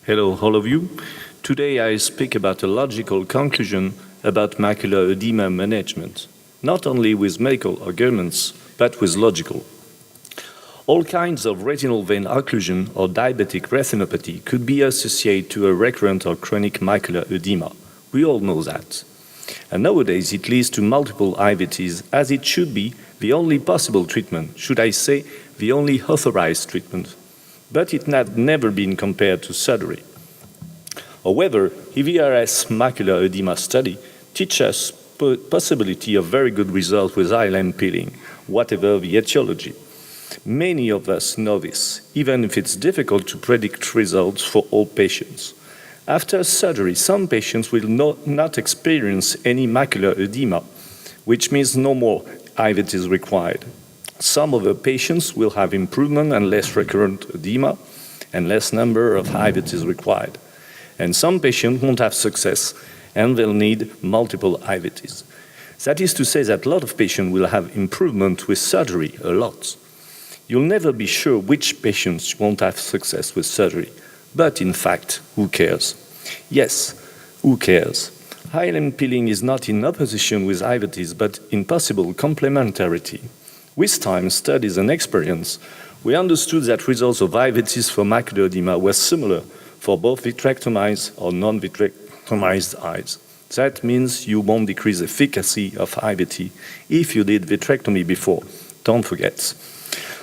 Hello, all of you. Today I speak about a logical conclusion about macular edema management, not only with medical arguments, but with logical. All kinds of retinal vein occlusion or diabetic retinopathy could be associated to a recurrent or chronic macular edema. We all know that. And nowadays it leads to multiple IVTs, as it should be the only possible treatment, should I say, the only authorized treatment. But it had never been compared to surgery. However, EVRS macular edema study teaches us possibility of very good result with ILM peeling, whatever the etiology. Many of us know this, even if it's difficult to predict results for all patients. After surgery, some patients will not experience any macular edema, which means no more IVTs required. Some of the patients will have improvement and less recurrent edema and less number of IVTs required. And some patients won't have success and they'll need multiple IVTs. That is to say that a lot of patients will have improvement with surgery, a lot. You'll never be sure which patients won't have success with surgery. But in fact, who cares? Yes, who cares? ILM peeling is not in opposition with IVTs, but in possible complementarity. With time, studies, and experience, we understood that results of IVTs for macular edema were similar for both vitrectomized or non-vitrectomized eyes. That means you won't decrease efficacy of IVT if you did vitrectomy before. Don't forget.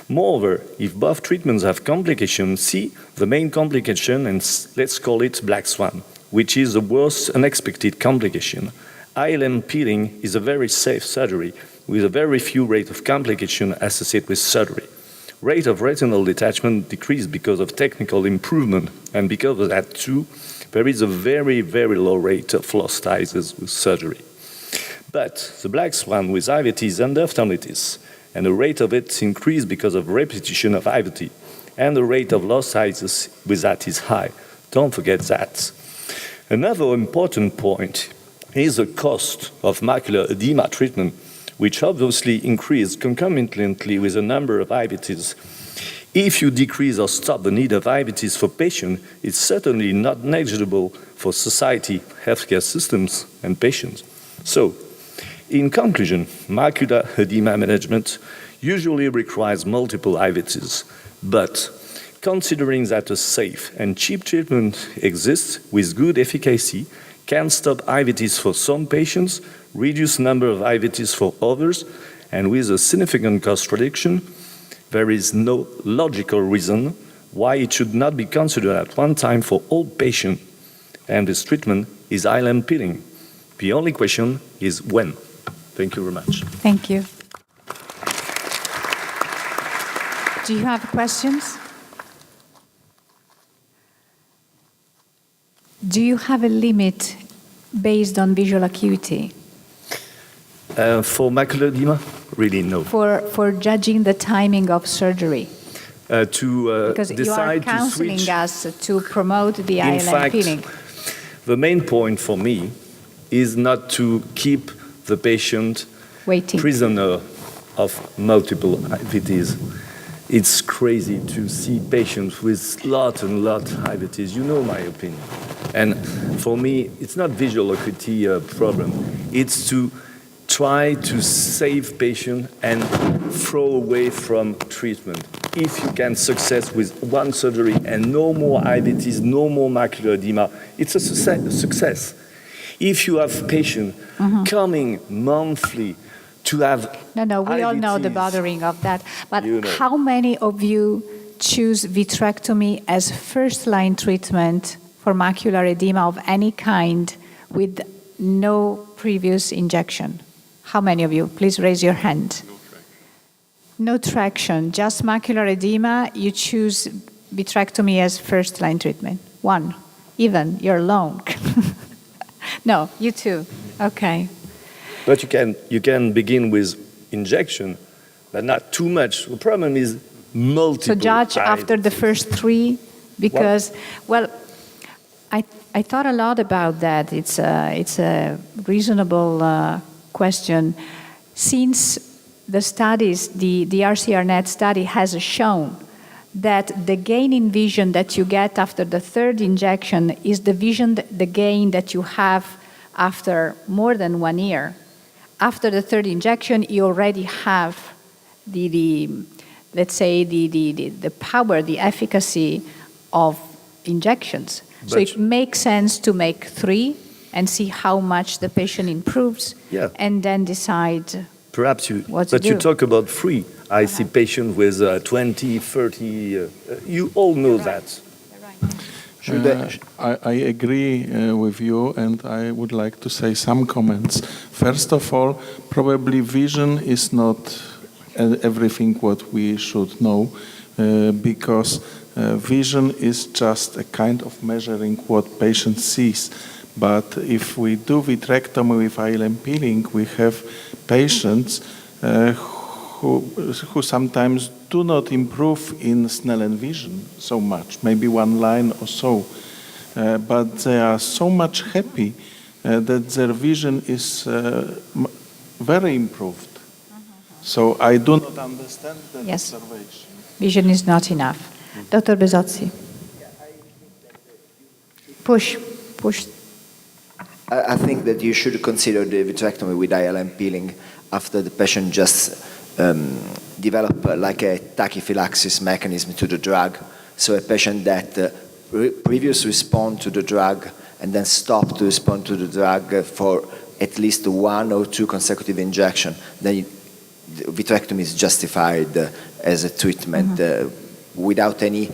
Moreover, if both treatments have complications, see the main complication, and let's call it black swan, which is the worst unexpected complication. ILM peeling is a very safe surgery with a very few rate of complication associated with surgery. Rate of retinal detachment decreased because of technical improvement, and because of that too, there is a very, very low rate of lost eyes with surgery. But the black swan with IVT is endophthalmitis, and the rate of it increased because of repetition of IVT, and the rate of lost eyes with that is high. Don't forget that. Another important point is the cost of macular edema treatment, which obviously increased concomitantly with the number of IVTs. If you decrease or stop the need of IVTs for patients, it's certainly not negligible for society, healthcare systems, and patients. So, in conclusion, macular edema management usually requires multiple IVTs, but considering that a safe and cheap treatment exists with good efficacy, can stop IVTs for some patients, reduce number of IVTs for others, and with a significant cost reduction, there is no logical reason why it should not be considered at one time for all patients, and this treatment is ILM peeling. The only question is when. Thank you very much. Thank you. Do you have questions? Do you have a limit based on visual acuity? For macular edema, really no. For judging the timing of surgery? Because you are counseling us to promote the ILM peeling. The main point for me is not to keep the patient waiting, prisoner of multiple IVTs. It's crazy to see patients with lot and lot of IVTs. You know my opinion. And for me, it's not visual acuity problem. It's to try to save patient and throw away from treatment. If you can success with one surgery and no more IVTs, no more macular edema, it's a success. If you have patients coming monthly to have No, we IVTs, all know the bothering of that. But how many of you choose vitrectomy as first-line treatment for macular edema of any kind with no previous injection? How many of you? Please raise your hand. No traction, just macular edema, you choose vitrectomy as first-line treatment. One, even, you're alone. No, you too. Okay. But you can begin with injection, but not too much. The problem is multiple. So judge after the first three, because, well, I thought a lot about that. It's a reasonable question. Since the studies, the RCRNet study has shown that the gain in vision that you get after the third injection is the the gain that you have after more than 1 year. After the third injection, you already have let's say the power, the efficacy of injections. So But it makes sense to make 3 and see how much the patient improves, Yeah. and then decide. perhaps you, What to but you do. talk about free. I see patients with 20, 30, you all know that. I agree with you, and I would like to say some comments. First of all, probably vision is not everything what we should know, because vision is just a kind of measuring what patient sees. But if we do vitrectomy with ILM peeling, we have patients who sometimes do not improve in Snellen vision so much, maybe 1 line or so. But they are so much happy that their vision is very improved. So I do not understand that Yes. observation. Vision is not enough. Dr. Bezzozzi. Push. I think that you should consider the vitrectomy with ILM peeling after the patient just develop like a tachyphylaxis mechanism to the drug. So a patient that previously respond to the drug and then stop to respond to the drug for at least 1 or 2 consecutive injections, then vitrectomy is justified as a treatment without any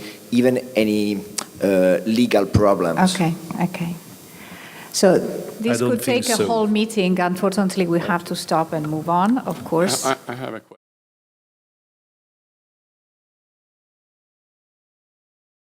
legal problems. Okay. So this don't could think take a so. whole meeting. Unfortunately, we have to stop and move on, of course. I have a question.